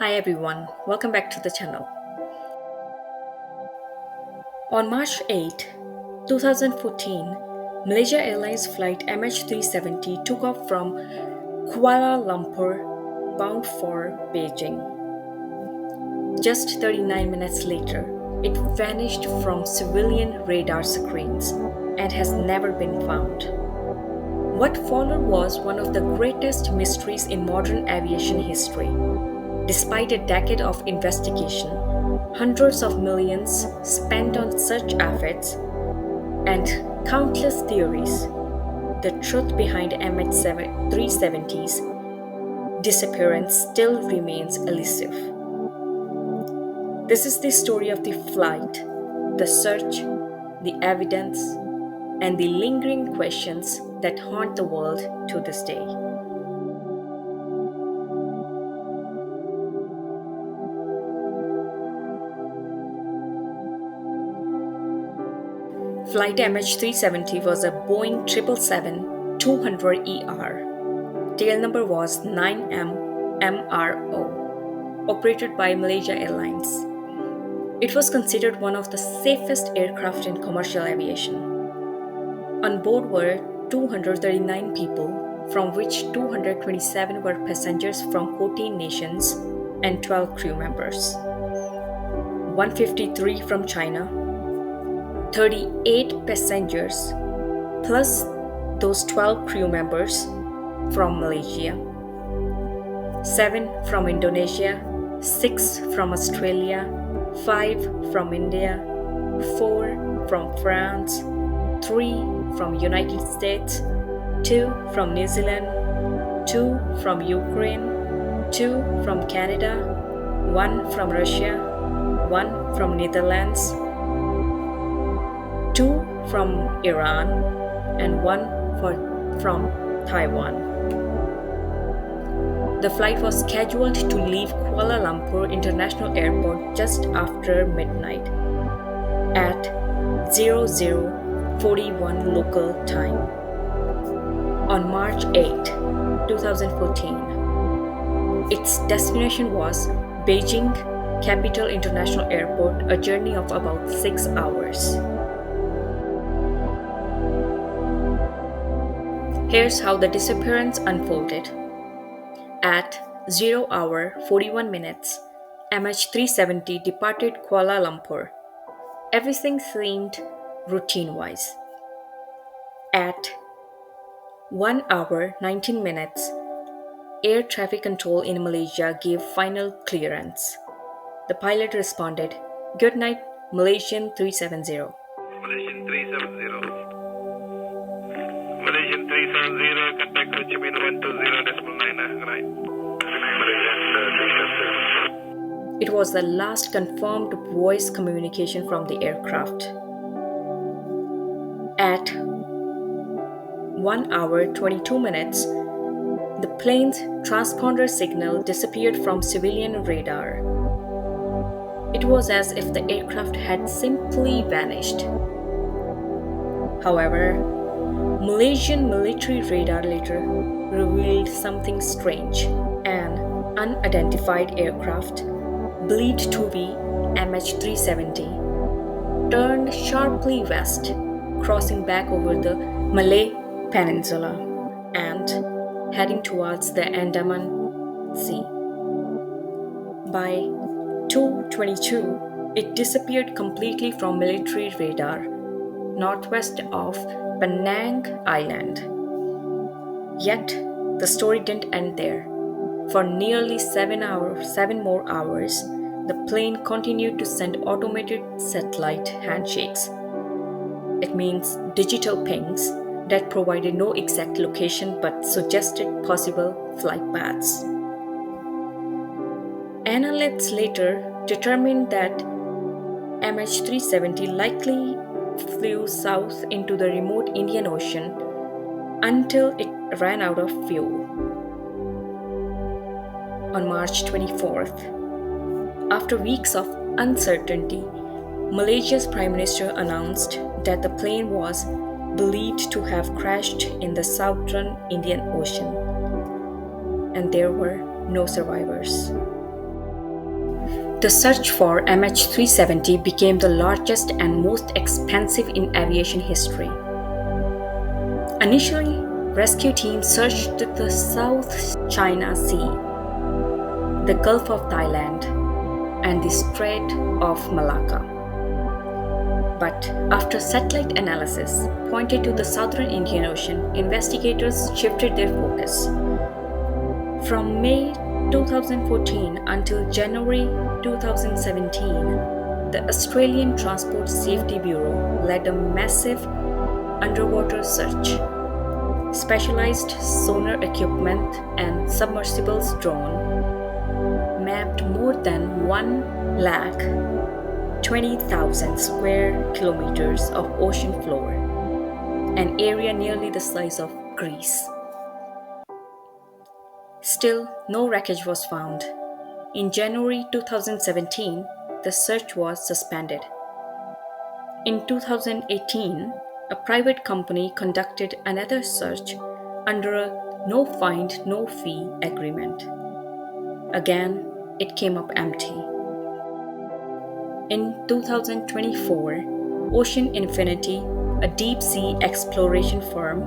Hi everyone, welcome back to the channel. On March 8, 2014, Malaysia Airlines Flight MH370 took off from Kuala Lumpur bound for Beijing. Just 39 minutes later, it vanished from civilian radar screens and has never been found. What followed was one of the greatest mysteries in modern aviation history. Despite a decade of investigation, hundreds of millions spent on search efforts, and countless theories, the truth behind MH370's disappearance still remains elusive. This is the story of the flight, the search, the evidence, and the lingering questions that haunt the world to this day. Flight MH370 was a Boeing 777-200ER. Tail number was 9MMRO, operated by Malaysia Airlines. It was considered one of the safest aircraft in commercial aviation. On board were 239 people, from which 227 were passengers from 14 nations and 12 crew members. 153 from China, 38 passengers, plus those 12 crew members from Malaysia, 7 from Indonesia, 6 from Australia, 5 from India, 4 from France, 3 from United States, 2 from New Zealand, 2 from Ukraine, 2 from Canada, 1 from Russia, 1 from Netherlands, 2 from Iran, and 1 from Taiwan. The flight was scheduled to leave Kuala Lumpur International Airport just after midnight at 00:41 local time. On March 8, 2014, its destination was Beijing Capital International Airport, a journey of about 6 hours. Here's how the disappearance unfolded. At 0:41, MH370 departed Kuala Lumpur. Everything seemed routine-wise. At 1:19, Air Traffic Control in Malaysia gave final clearance. The pilot responded, "Good night, Malaysian 370. Malaysian 370. Malaysian 370, contact Ho Chi Minh 120.9, right. It was the last confirmed voice communication from the aircraft. At 1:22, the plane's transponder signal disappeared from civilian radar. It was as if the aircraft had simply vanished. However, Malaysian military radar later revealed something strange. An unidentified aircraft, believed to be MH370, turned sharply west, crossing back over the Malay Peninsula and heading towards the Andaman Sea. By 2:22, it disappeared completely from military radar, northwest of Penang Island. Yet, the story didn't end there. For nearly 7 more hours, the plane continued to send automated satellite handshakes. It means digital pings that provided no exact location but suggested possible flight paths. Analysts later determined that MH370 likely flew south into the remote Indian Ocean until it ran out of fuel. On March 24th, after weeks of uncertainty, Malaysia's Prime Minister announced that the plane was believed to have crashed in the southern Indian Ocean, and there were no survivors. The search for MH370 became the largest and most expensive in aviation history. Initially, rescue teams searched the South China Sea, the Gulf of Thailand, and the Strait of Malacca. But after satellite analysis pointed to the southern Indian Ocean, investigators shifted their focus. From May 2014 until January 2017, the Australian Transport Safety Bureau led a massive underwater search. Specialized sonar equipment and submersibles drone mapped more than 1,20,000 square kilometers of ocean floor, an area nearly the size of Greece. Still, no wreckage was found. In January 2017, the search was suspended. In 2018, a private company conducted another search under a no find, no fee agreement. Again, it came up empty. In 2024, Ocean Infinity, a deep sea exploration firm,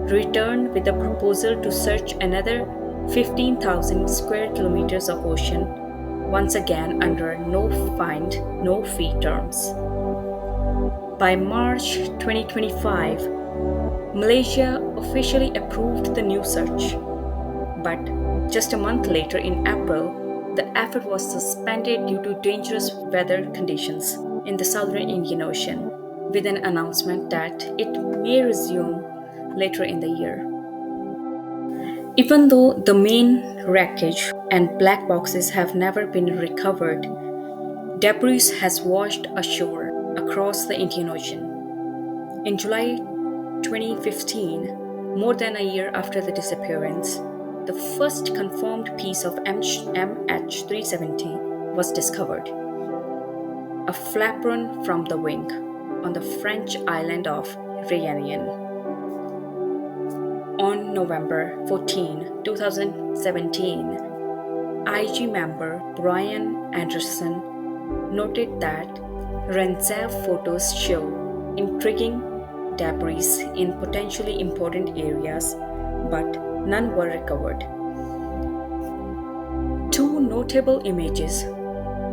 returned with a proposal to search another 15,000 square kilometers of ocean, once again under no find, no fee terms. By March 2025, Malaysia officially approved the new search. But just a month later, in April, the effort was suspended due to dangerous weather conditions in the southern Indian Ocean, with an announcement that it may resume later in the year. Even though the main wreckage and black boxes have never been recovered, debris has washed ashore across the Indian Ocean. In July 2015, more than a year after the disappearance, the first confirmed piece of MH370 was discovered. A flaperon from the wing on the French island of Réunion. On November 14, 2017, IG member Brian Anderson noted that RENZAV photos show intriguing debris in potentially important areas, but none were recovered. Two notable images.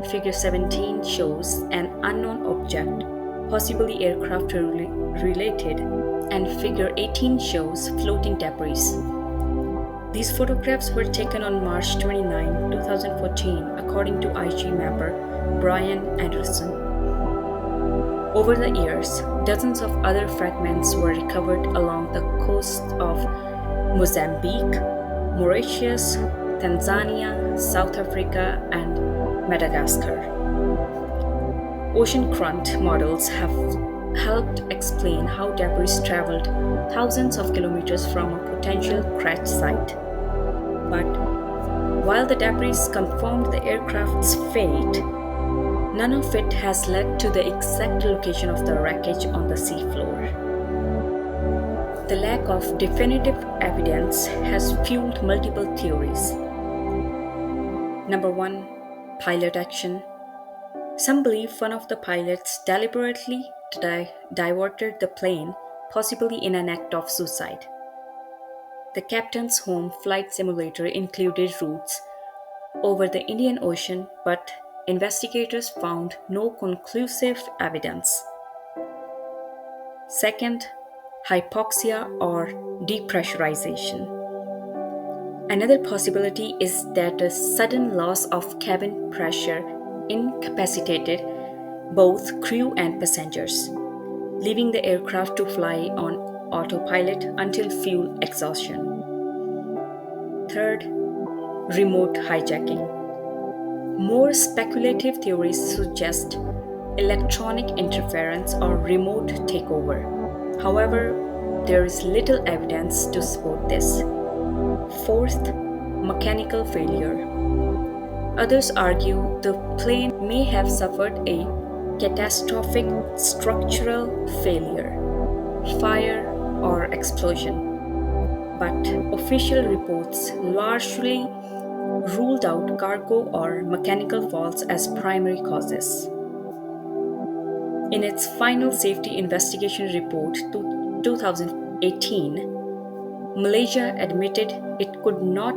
Figure 17 shows an unknown object, possibly aircraft related, and figure 18 shows floating debris. These photographs were taken on March 29, 2014, according to IG member Brian Anderson. Over the years, dozens of other fragments were recovered along the coast of Mozambique, Mauritius, Tanzania, South Africa, and Madagascar. Ocean current models have helped explain how debris traveled thousands of kilometers from a potential crash site. But while the debris confirmed the aircraft's fate, none of it has led to the exact location of the wreckage on the seafloor. The lack of definitive evidence has fueled multiple theories. Number 1, pilot action. Some believe one of the pilots deliberately diverted the plane, possibly in an act of suicide. The captain's home flight simulator included routes over the Indian Ocean, but investigators found no conclusive evidence. Second, hypoxia or depressurization. Another possibility is that a sudden loss of cabin pressure incapacitated both crew and passengers, leaving the aircraft to fly on autopilot until fuel exhaustion. Third, remote hijacking. More speculative theories suggest electronic interference or remote takeover. However, there is little evidence to support this. Fourth, mechanical failure. Others argue the plane may have suffered a catastrophic structural failure, fire, or explosion. But official reports largely ruled out cargo or mechanical faults as primary causes. In its final safety investigation report to 2018, Malaysia admitted it could not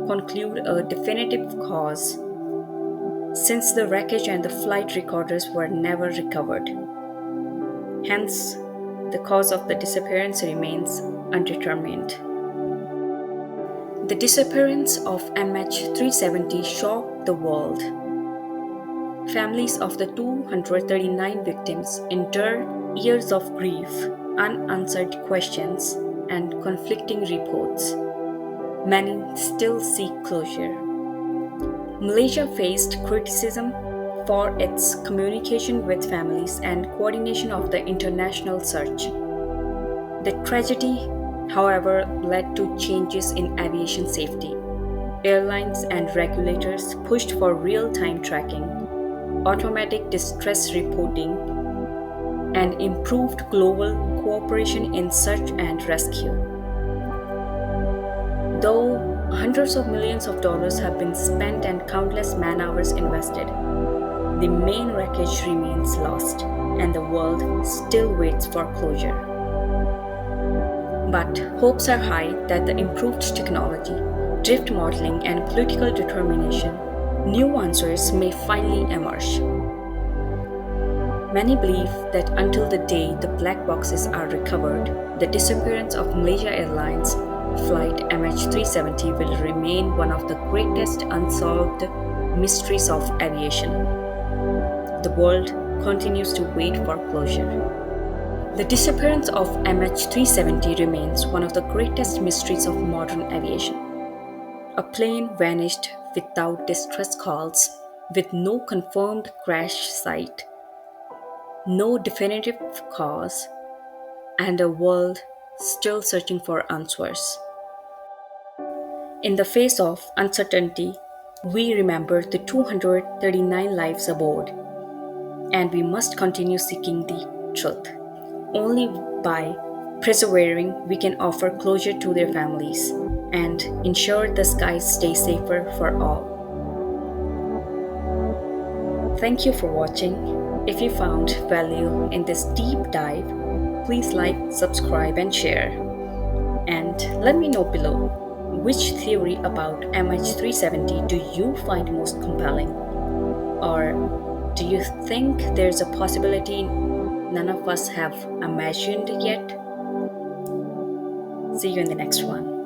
conclude a definitive cause since the wreckage and the flight recorders were never recovered. Hence, the cause of the disappearance remains undetermined. The disappearance of MH370 shocked the world. Families of the 239 victims endured years of grief, unanswered questions, and conflicting reports. Many still seek closure. Malaysia faced criticism for its communication with families and coordination of the international search. The tragedy, however, led to changes in aviation safety. Airlines and regulators pushed for real-time tracking, automatic distress reporting, and improved global cooperation in search and rescue. Though hundreds of millions of dollars have been spent and countless man-hours invested, the main wreckage remains lost, and the world still waits for closure. But hopes are high that the improved technology, drift modeling, and political determination, new answers may finally emerge. Many believe that until the day the black boxes are recovered, the disappearance of Malaysia Airlines Flight MH370 will remain one of the greatest unsolved mysteries of aviation. The world continues to wait for closure. The disappearance of MH370 remains one of the greatest mysteries of modern aviation. A plane vanished without distress calls, with no confirmed crash site, no definitive cause, and a world still searching for answers. In the face of uncertainty, we remember the 239 lives aboard, and we must continue seeking the truth. Only by persevering we can offer closure to their families and ensure the skies stay safer for all. Thank you for watching. If you found value in this deep dive, please like, subscribe, and share. And let me know below, which theory about MH370 do you find most compelling? Or do you think there's a possibility none of us have imagined yet? See you in the next one.